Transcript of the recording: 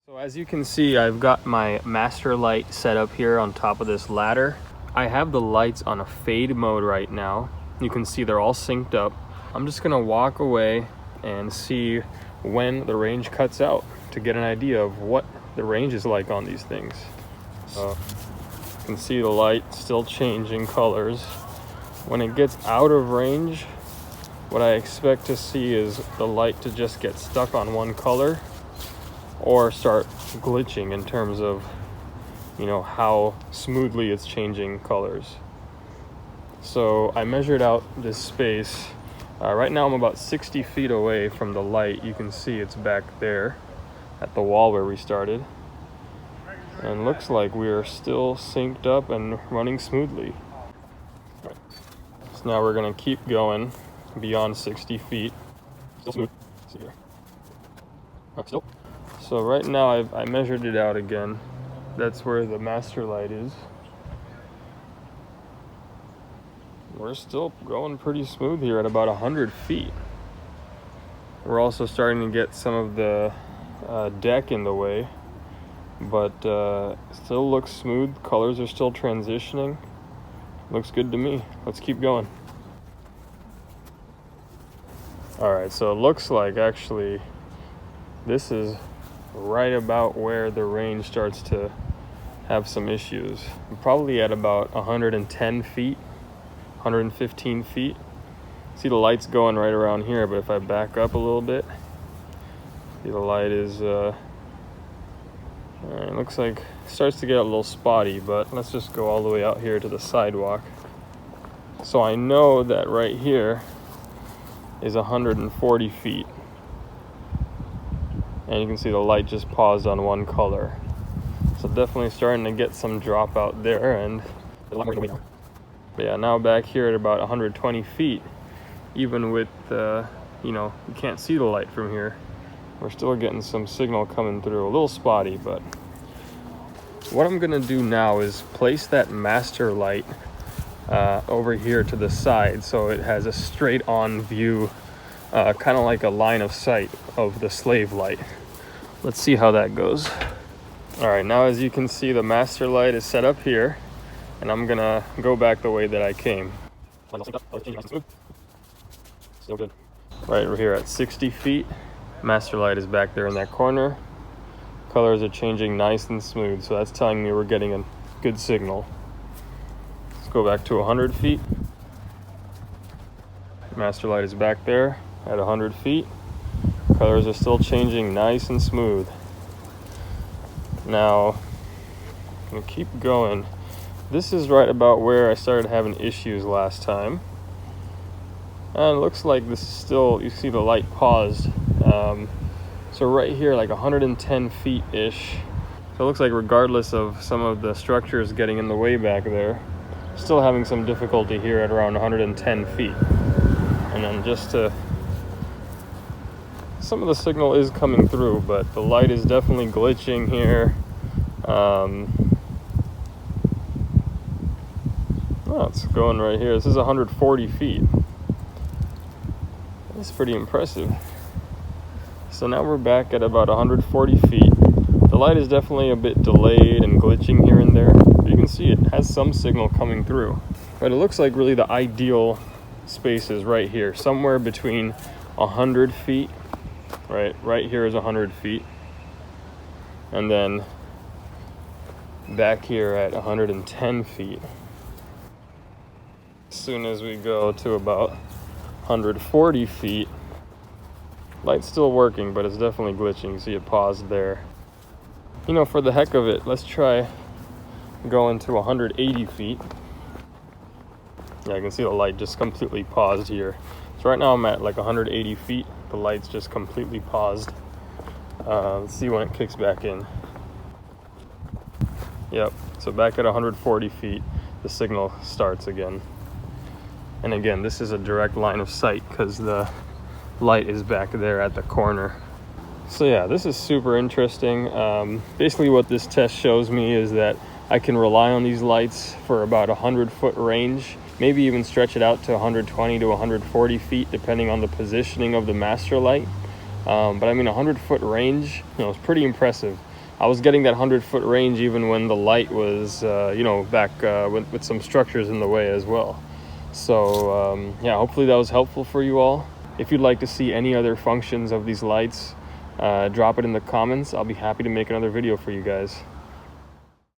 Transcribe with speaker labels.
Speaker 1: So as you can see, I've got my master light set up here on top of this ladder. I have the lights on a fade mode right now. You can see they're all synced up. I'm just gonna walk away and see when the range cuts out to get an idea of what the range is like on these things. You can see the light still changing colors. When it gets out of range, what I expect to see is the light to just get stuck on one color or start glitching in terms of, you know, how smoothly it's changing colors. So I measured out this space. Right now I'm about 60 feet away from the light. You can see it's back there at the wall where we started. And looks like we are still synced up and running smoothly. So now we're gonna keep going beyond 60 feet. Still smooth. See here. Still. So right now I measured it out again. That's where the master light is. We're still going pretty smooth here at about 100 feet. We're also starting to get some of the deck in the way, but still looks smooth. Colors are still transitioning. Looks good to me. Let's keep going. All right, so it looks like actually this is right about where the range starts to have some issues. I'm probably at about 110 feet, 115 feet. See the lights going right around here, but if I back up a little bit, see the light is, it looks like it starts to get a little spotty, but let's just go all the way out here to the sidewalk. So I know that right here is 140 feet. And you can see the light just paused on one color. So definitely starting to get some drop out there, and but yeah, now back here at about 120 feet, even with, you know, you can't see the light from here. We're still getting some signal coming through, a little spotty, but what I'm gonna do now is place that master light over here to the side so it has a straight on view, kind of like a line of sight of the slave light. Let's see how that goes. All right, now as you can see, the master light is set up here, and I'm gonna go back the way that I came. Still good. Right, we're here at 60 feet. Master light is back there in that corner. Colors are changing nice and smooth, so that's telling me we're getting a good signal. Let's go back to 100 feet. Master light is back there at 100 feet. Colors are still changing nice and smooth. Now, I'm gonna keep going. This is right about where I started having issues last time. And it looks like this is still, you see the light paused. So right here, like 110 feet-ish. So it looks like regardless of some of the structures getting in the way back there, still having some difficulty here at around 110 feet. And then just to, some of the signal is coming through, but the light is definitely glitching here. Oh, it's going right here. This is 140 feet. That's pretty impressive. So now we're back at about 140 feet. The light is definitely a bit delayed and glitching here and there. But you can see it has some signal coming through. But it looks like really the ideal space is right here, somewhere between 100 feet. Right here is 100 feet. And then back here at 110 feet. As soon as we go to about 140 feet, light's still working, but it's definitely glitching. You see it paused there. You know, for the heck of it, let's try going to 180 feet. Yeah, I can see the light just completely paused here. So right now I'm at like 180 feet. The light's just completely paused. Let's see when it kicks back in. Yep, so back at 140 feet, the signal starts again. And again, this is a direct line of sight because the light is back there at the corner. So yeah, this is super interesting. Basically what this test shows me is that I can rely on these lights for about 100-foot range, maybe even stretch it out to 120 to 140 feet, depending on the positioning of the master light. But I mean, 100-foot range, you know, it's pretty impressive. I was getting that 100-foot range even when the light was, you know, back with some structures in the way as well. So yeah, hopefully that was helpful for you all. If you'd like to see any other functions of these lights, drop it in the comments. I'll be happy to make another video for you guys.